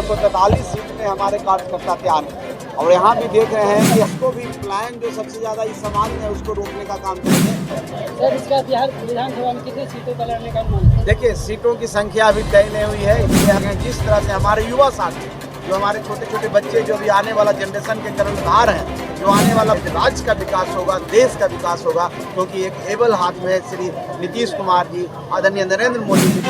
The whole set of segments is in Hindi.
243 सीट में हमारे कार्यकर्ता तैयार हैं और यहाँ भी देख रहे हैं कि उसको भी प्लान जो सबसे ज़्यादा इस समाज में उसको रोकने का काम करेंगे। सर, इसका बिहार विधानसभा में कितनी सीटों पर लड़ने का अनुमान है? देखिए, सीटों की संख्या अभी तय नहीं हुई है, इसलिए हमें जिस तरह से हमारे युवा साथी जो हमारे छोटे छोटे बच्चे जो भी आने वाला जनरेशन के कर्णधार हैं, जो आने वाला राज्य का विकास होगा, देश का विकास होगा, क्योंकि एक एबल हाथ में श्री नीतीश कुमार जी, आदरणीय नरेंद्र मोदी जी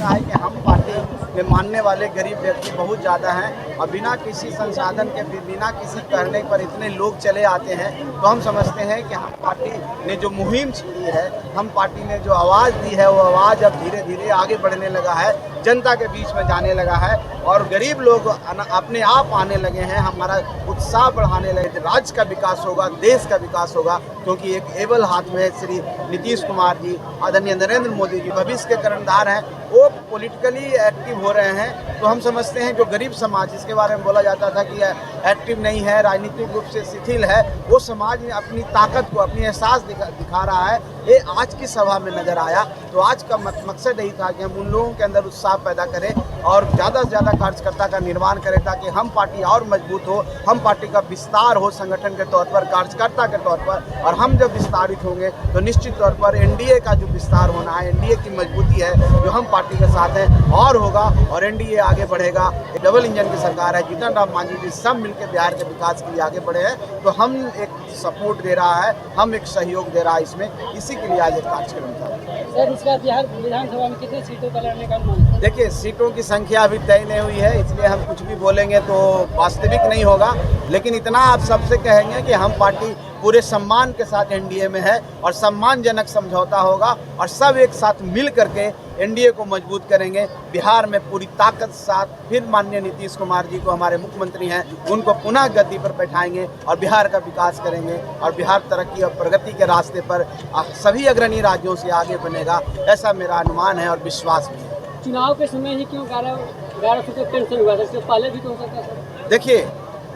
है कि हम पार्टी में मानने वाले गरीब व्यक्ति बहुत ज़्यादा हैं और बिना किसी संसाधन के बिना किसी कहने पर इतने लोग चले आते हैं, तो हम समझते हैं कि हम पार्टी ने जो मुहिम छेड़ी है, हम पार्टी ने जो आवाज़ दी है, वो आवाज़ अब धीरे धीरे आगे बढ़ने लगा है, जनता के बीच में जाने लगा है और गरीब लोग अपने आप आने लगे हैं, हमारा उत्साह बढ़ाने लगे। राज्य का विकास होगा, देश का विकास होगा, क्योंकि एक एबल हाथ में श्री नीतीश कुमार जी, आदरणीय नरेंद्र मोदी जी भविष्य के कर्णधार हैं, वो पॉलिटिकली एक्टिव हो रहे हैं। तो हम समझते हैं जो गरीब समाज जिसके बारे में बोला जाता था कि एक्टिव नहीं है, राजनीतिक रूप से शिथिल है, वो समाज ने अपनी ताकत को, अपनी एहसास दिखा रहा है। ये आज की सभा में नजर आया। तो आज का मकसद यही था कि हम उन लोगों के अंदर उत्साह पैदा करें और ज़्यादा से ज़्यादा कार्यकर्ता का निर्माण करें, ताकि हम पार्टी और मजबूत हो, हम पार्टी का विस्तार हो संगठन के तौर पर, कार्यकर्ता के तौर पर। और हम जब विस्तारित होंगे तो निश्चित तौर पर एनडीए का जो विस्तार होना है, एनडीए की मजबूती है जो हम पार्टी के साथ हैं और होगा और एनडीए आगे बढ़ेगा। डबल इंजन की सरकार है, जीतन राम मांझी जी सब मिलकर बिहार के विकास के लिए आगे बढ़े हैं। तो हम एक सपोर्ट दे रहा है, हम एक सहयोग दे रहा है इसमें, इसी के लिए आज एक कार्यक्रम था। सर, इसका बिहार विधानसभा में कितनी सीटों पर लड़ने का अनुमान है? देखिए, सीटों की संख्या अभी तय नहीं हुई है, इसलिए हम कुछ भी बोलेंगे तो वास्तविक नहीं होगा, लेकिन इतना आप सबसे कहेंगे कि हम पार्टी पूरे सम्मान के साथ एनडीए में है और सम्मानजनक समझौता होगा और सब एक साथ मिल करके एनडीए को मजबूत करेंगे। बिहार में पूरी ताकत के साथ फिर माननीय नीतीश कुमार जी को, हमारे मुख्यमंत्री हैं, उनको पुनः गद्दी पर बैठाएंगे और बिहार का विकास करेंगे और बिहार तरक्की और प्रगति के रास्ते पर सभी अग्रणी राज्यों से आगे बनेगा, ऐसा मेरा अनुमान है और विश्वास भी है। चुनाव के समय ही क्यों 1100 पेंशन हुआ था? इससे पहले भी तो हो सकता है। देखिए,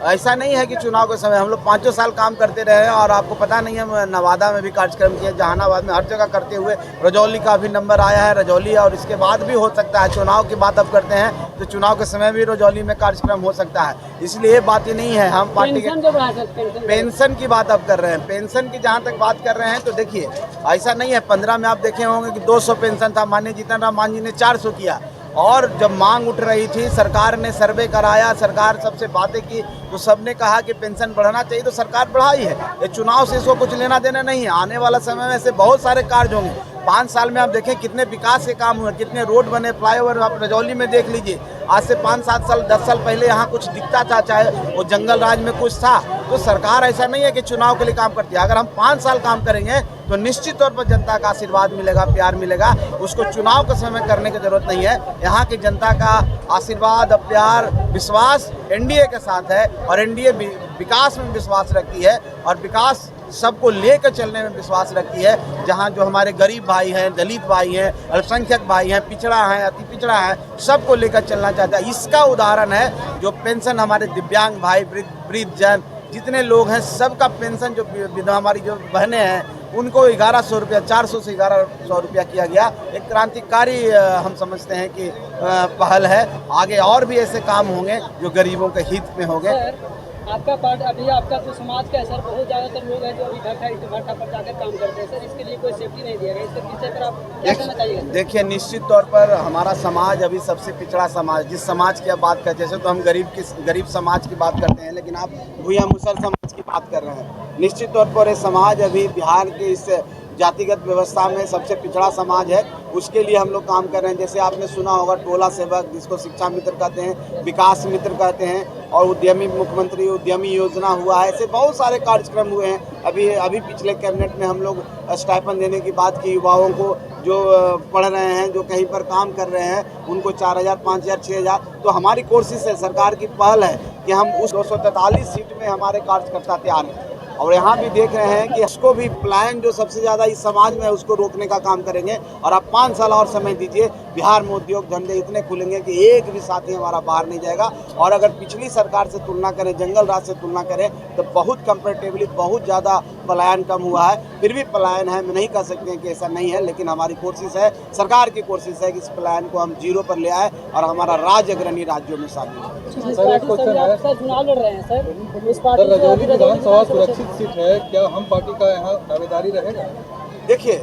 ऐसा नहीं है कि चुनाव के समय हम लोग 5 साल काम करते रहे हैं और आपको पता नहीं है, नवादा में भी कार्यक्रम किए, जहानाबाद में, हर जगह करते हुए रजौली का भी नंबर आया है, रजौली, और इसके बाद भी हो सकता है। चुनाव की बात अब करते हैं तो चुनाव के समय भी रजौली में कार्यक्रम हो सकता है, इसलिए ये बात ही नहीं है। हम पार्टी के पेंशन की बात अब कर रहे हैं, पेंशन की जहाँ तक बात कर रहे हैं तो देखिए, ऐसा नहीं है 15 में आप देखे होंगे कि 200 पेंशन था, माननीय जीतन राम मांझी ने 400 किया और जब मांग उठ रही थी, सरकार ने सर्वे कराया, सरकार सबसे बातें की तो सबने कहा कि पेंशन बढ़ाना चाहिए, तो सरकार बढ़ाई है। ये चुनाव से इसको कुछ लेना देना नहीं है। आने वाला समय में ऐसे बहुत सारे कार्य होंगे। 5 साल में आप देखें कितने विकास के काम हुए, कितने रोड बने, फ्लाईओवर आप रजौली में देख लीजिए। आज से 5-7 साल 10 साल पहले यहाँ कुछ दिखता था, चाहे वो जंगल राज में कुछ था। तो सरकार ऐसा नहीं है कि चुनाव के लिए काम करती है। अगर हम 5 साल काम करेंगे तो निश्चित तौर पर जनता का आशीर्वाद मिलेगा, प्यार मिलेगा। उसको चुनाव के समय करने की जरूरत नहीं है। यहाँ की जनता का आशीर्वाद, प्यार, विश्वास एनडीए के साथ है और एनडीए विकास में विश्वास रखती है और विकास सबको लेकर चलने में विश्वास रखती है। जहाँ जो हमारे गरीब भाई हैं, दलित भाई हैं, अल्पसंख्यक भाई हैं, पिछड़ा है, अति पिछड़ा है, सबको लेकर चलना चाहता है। इसका उदाहरण है जो पेंशन हमारे दिव्यांग भाई, वृद्ध जन, जितने लोग हैं, सबका पेंशन जो विधवा हमारी जो बहनें हैं उनको 1100 रुपया, 400 से 1100 रुपया किया गया। एक क्रांतिकारी हम समझते हैं कि पहल है। आगे और भी ऐसे काम होंगे जो गरीबों के हित में होंगे। आपका पार्ट अभी आपका तो समाज का असर, बहुत ज़्यादातर लोग हैं जो अभी भट्टा पर जाकर काम करते हैं। सर, इसके लिए कोई सेफ्टी नहीं दिया गया, इसके पीछे पर आप क्या कहना चाहिए? देखिए, निश्चित तौर पर हमारा समाज अभी सबसे पिछड़ा समाज, जिस समाज की आप बात करते हैं, जैसे तो हम गरीब समाज की बात करते हैं, लेकिन आप भूया मुसर समाज की बात कर रहे हैं। निश्चित तौर पर ये समाज अभी बिहार के इस जातिगत व्यवस्था में सबसे पिछड़ा समाज है, उसके लिए हम लोग काम कर रहे हैं। जैसे आपने सुना होगा टोला सेवक, जिसको शिक्षा मित्र कहते हैं, विकास मित्र कहते हैं, और उद्यमी मुख्यमंत्री उद्यमी योजना हुआ है। ऐसे बहुत सारे कार्यक्रम हुए हैं। अभी पिछले कैबिनेट में हम लोग स्टाइपेंड देने की बात की, युवाओं को जो पढ़ रहे हैं, जो कहीं पर काम कर रहे हैं, उनको 4000, 5000, 6000। तो हमारी कोशिश है, सरकार की पहल है कि हम उस 243 सीट में हमारे कार्यकर्ता तैयार हैं और यहाँ भी देख रहे हैं कि उसको भी प्लान जो सबसे ज़्यादा इस समाज में है उसको रोकने का काम करेंगे। और आप 5 साल और समय दीजिए, बिहार में उद्योग धंधे इतने खुलेंगे कि एक भी साथी हमारा बाहर नहीं जाएगा। और अगर पिछली सरकार से तुलना करें, जंगल राज से तुलना करें, तो बहुत कंपेरेटिवली बहुत ज़्यादा पलायन कम हुआ है, फिर भी पलायन है, नहीं कह सकते हैं कि ऐसा नहीं है, लेकिन हमारी कोशिश है, सरकार की कोशिश है कि इस पलायन को हम जीरो पर ले आए और हमारा राज्य अग्रणी राज्यों में शामिल हो। जिस पार्टी से अभी आप सर चुनाव लड़ रहे हैं सर, उस पार्टी से रजौली अभी विधानसभा सुरक्षित सीट है, क्या हम पार्टी का यहाँ दावेदारी रहेगा? देखिए,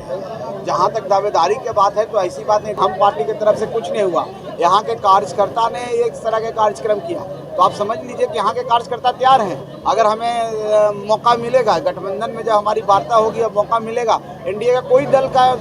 जहाँ तक दावेदारी की बात है तो ऐसी बात नहीं, हम पार्टी की तरफ से कुछ नहीं हुआ। यहाँ के कार्यकर्ता ने एक तरह के कार्यक्रम किया, तो आप समझ लीजिए कि यहाँ के कार्यकर्ता तैयार हैं। अगर हमें मौका मिलेगा, गठबंधन में जब हमारी वार्ता होगी और मौका मिलेगा, एनडीए का कोई दल का